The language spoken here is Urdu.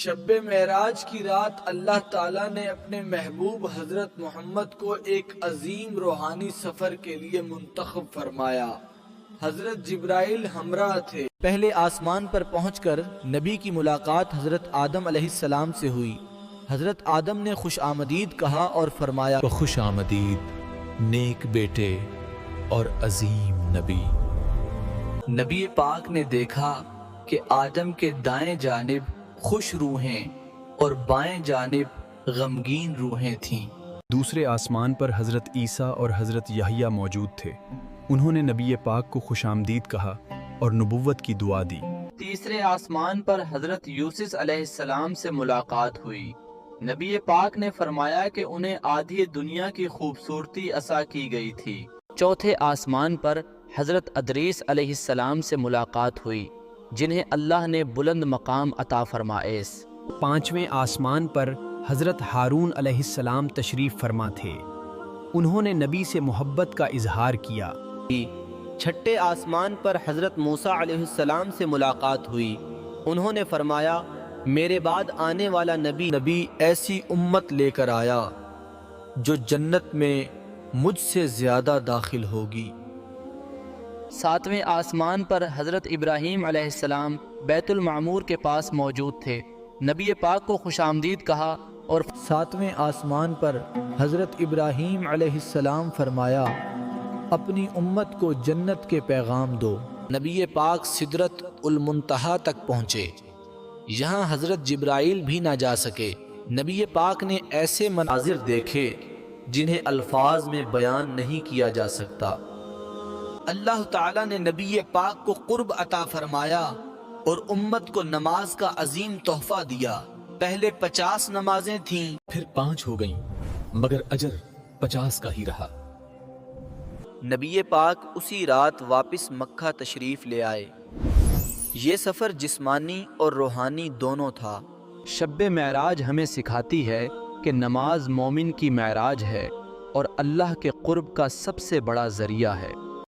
شب معراج کی رات اللہ تعالیٰ نے اپنے محبوب حضرت محمد کو ایک عظیم روحانی سفر کے لیے منتخب فرمایا۔ حضرت جبرائیل ہمراہ تھے۔ پہلے آسمان پر پہنچ کر نبی کی ملاقات حضرت آدم علیہ السلام سے ہوئی۔ حضرت آدم نے خوش آمدید کہا اور فرمایا، خوش آمدید نیک بیٹے اور عظیم نبی۔ نبی پاک نے دیکھا کہ آدم کے دائیں جانب خوش روحیں اور بائیں جانب غمگین روحیں تھیں۔ دوسرے آسمان پر حضرت عیسیٰ اور حضرت یحییٰ موجود تھے۔ انہوں نے نبی پاک کو خوش آمدید کہا اور نبوت کی دعا دی۔ تیسرے آسمان پر حضرت یوسف علیہ السلام سے ملاقات ہوئی۔ نبی پاک نے فرمایا کہ انہیں آدھی دنیا کی خوبصورتی عطا کی گئی تھی۔ چوتھے آسمان پر حضرت ادریس علیہ السلام سے ملاقات ہوئی، جنہیں اللہ نے بلند مقام عطا فرمائے۔ پانچویں آسمان پر حضرت ہارون علیہ السلام تشریف فرما تھے۔ انہوں نے نبی سے محبت کا اظہار کیا۔ چھٹے آسمان پر حضرت موسیٰ علیہ السلام سے ملاقات ہوئی۔ انہوں نے فرمایا، میرے بعد آنے والا نبی ایسی امت لے کر آیا جو جنت میں مجھ سے زیادہ داخل ہوگی۔ ساتویں آسمان پر حضرت ابراہیم علیہ السلام بیت المعمور کے پاس موجود تھے۔ نبی پاک کو خوش آمدید کہا اور ساتویں آسمان پر حضرت ابراہیم علیہ السلام فرمایا، اپنی امت کو جنت کے پیغام دو۔ نبی پاک سدرت المنتہا تک پہنچے، یہاں حضرت جبرائیل بھی نہ جا سکے۔ نبی پاک نے ایسے مناظر دیکھے جنہیں الفاظ میں بیان نہیں کیا جا سکتا۔ اللہ تعالیٰ نے نبی پاک کو قرب عطا فرمایا اور امت کو نماز کا عظیم تحفہ دیا۔ پہلے 50 نمازیں تھیں، پھر 5 ہو گئیں، مگر اجر 50 کا ہی رہا۔ نبی پاک اسی رات واپس مکہ تشریف لے آئے۔ یہ سفر جسمانی اور روحانی دونوں تھا۔ شب معراج ہمیں سکھاتی ہے کہ نماز مومن کی معراج ہے اور اللہ کے قرب کا سب سے بڑا ذریعہ ہے۔